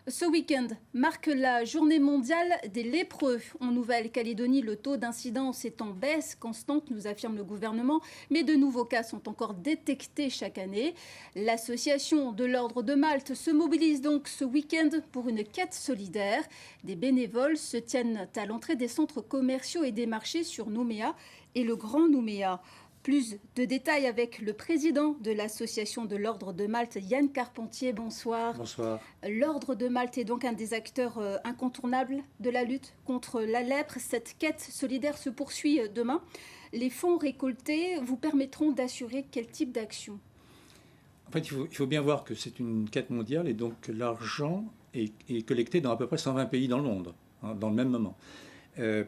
Ce week-end marque la journée mondiale des lépreux. En Nouvelle-Calédonie, le taux d'incidence est en baisse constante, nous affirme le gouvernement, mais de nouveaux cas sont encore détectés chaque année. L'association de l'Ordre de Malte se mobilise donc ce week-end pour une quête solidaire. Des bénévoles se tiennent à l'entrée des centres commerciaux et des marchés sur Nouméa et le Grand Nouméa. Plus de détails avec le président de l'association de l'Ordre de Malte, Yann Carpentier. Bonsoir. Bonsoir. L'Ordre de Malte est donc un des acteurs incontournables de la lutte contre la lèpre. Cette quête solidaire se poursuit demain. Les fonds récoltés vous permettront d'assurer quel type d'action? En fait, il faut bien voir que c'est une quête mondiale et donc l'argent est collecté dans à peu près 120 pays dans le monde, hein, dans le même moment.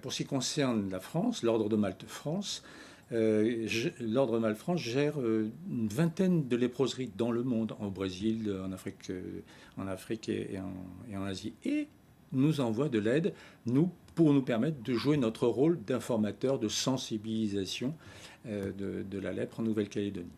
Pour ce qui concerne la France, l'Ordre de Malte France, l'Ordre de Malte France gère une vingtaine de léproseries dans le monde, au Brésil, en Afrique et en Asie. Et nous envoie de l'aide, pour nous permettre de jouer notre rôle d'informateur, de sensibilisation de la lèpre en Nouvelle-Calédonie.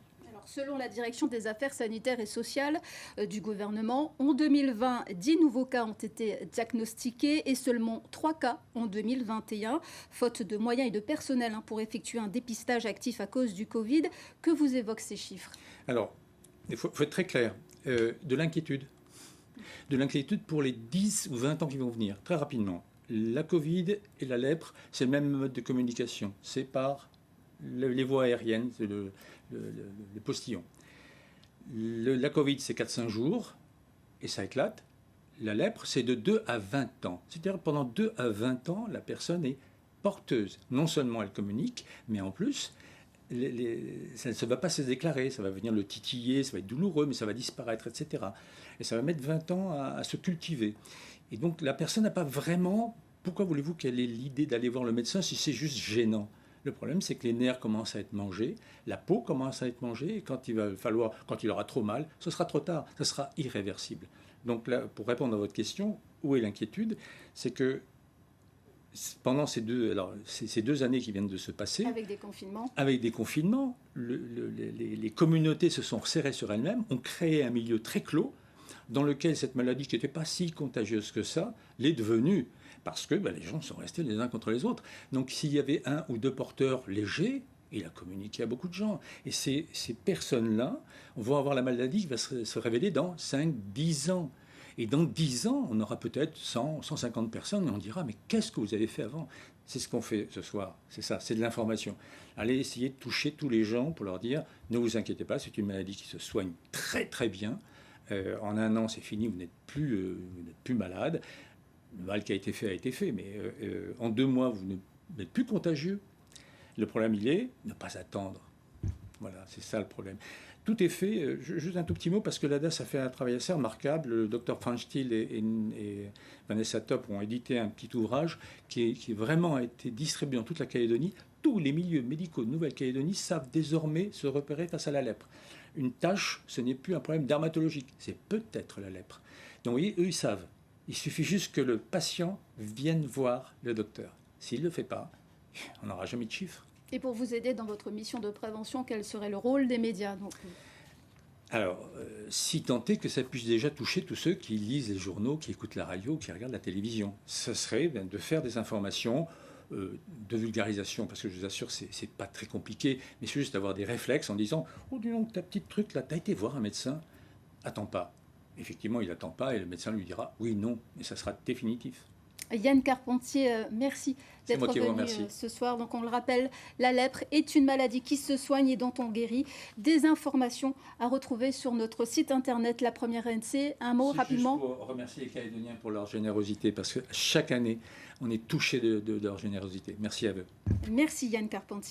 Selon la direction des affaires sanitaires et sociales du gouvernement, en 2020, 10 nouveaux cas ont été diagnostiqués et seulement 3 cas en 2021, faute de moyens et de personnel pour effectuer un dépistage actif à cause du Covid. Que vous évoquent ces chiffres? Alors, il faut être très clair, de l'inquiétude. De l'inquiétude pour les 10 ou 20 ans qui vont venir, très rapidement. La Covid et la lèpre, c'est le même mode de communication. C'est par les voies aériennes, c'est le postillon. La Covid, c'est 4-5 jours, et ça éclate. La lèpre, c'est de 2 à 20 ans. C'est-à-dire pendant 2 à 20 ans, la personne est porteuse. Non seulement elle communique, mais en plus, ça ne va pas se déclarer. Ça va venir le titiller, ça va être douloureux, mais ça va disparaître, etc. Et ça va mettre 20 ans à se cultiver. Et donc la personne n'a pas vraiment... Pourquoi voulez-vous qu'elle ait l'idée d'aller voir le médecin si c'est juste gênant? Le problème, c'est que les nerfs commencent à être mangés, la peau commence à être mangée, et quand il aura trop mal, ce sera trop tard, ce sera irréversible. Donc là, pour répondre à votre question, où est l'inquiétude? C'est que pendant ces deux années qui viennent de se passer, avec des confinements, les communautés se sont resserrées sur elles-mêmes, ont créé un milieu très clos, dans lequel cette maladie, qui n'était pas si contagieuse que ça, l'est devenue. Parce que les gens sont restés les uns contre les autres. Donc s'il y avait 1 ou 2 porteurs légers, il a communiqué à beaucoup de gens. Et ces personnes-là vont avoir la maladie qui va se révéler dans 5-10 ans. Et dans 10 ans, on aura peut-être 100, 150 personnes et on dira « Mais qu'est-ce que vous avez fait avant ?» C'est ce qu'on fait ce soir. C'est ça, c'est de l'information. Allez essayer de toucher tous les gens pour leur dire « Ne vous inquiétez pas, c'est une maladie qui se soigne très très bien. En 1 an, c'est fini, vous n'êtes plus malade. » Le mal qui a été fait, mais en 2 mois, vous n'êtes plus contagieux. Le problème, il est ne pas attendre. Voilà, c'est ça le problème. Tout est fait, juste un tout petit mot, parce que l'ADAS a fait un travail assez remarquable. Le docteur Franz Stiel et Vanessa Top ont édité un petit ouvrage qui vraiment a été distribué dans toute la Calédonie. Tous les milieux médicaux de Nouvelle-Calédonie savent désormais se repérer face à la lèpre. Une tache, ce n'est plus un problème dermatologique, c'est peut-être la lèpre. Donc, vous voyez, eux, ils savent. Il suffit juste que le patient vienne voir le docteur. S'il ne le fait pas, on n'aura jamais de chiffres. Et pour vous aider dans votre mission de prévention, quel serait le rôle des médias Alors, si tant est que ça puisse déjà toucher tous ceux qui lisent les journaux, qui écoutent la radio, qui regardent la télévision. Ce serait de faire des informations de vulgarisation, parce que je vous assure, c'est pas très compliqué, mais c'est juste d'avoir des réflexes en disant « Oh, dis donc, ta petite truc là, t'as été voir un médecin? Attends pas. » Effectivement, il n'attend pas et le médecin lui dira oui, non, et ça sera définitif. Yann Carpentier, merci d'être venu ce soir. Donc on le rappelle, la lèpre est une maladie qui se soigne et dont on guérit. Des informations à retrouver sur notre site internet, La Première ANC. Un mot rapidement. Juste pour remercier les Calédoniens pour leur générosité, parce que chaque année, on est touché de leur générosité. Merci à eux. Merci Yann Carpentier.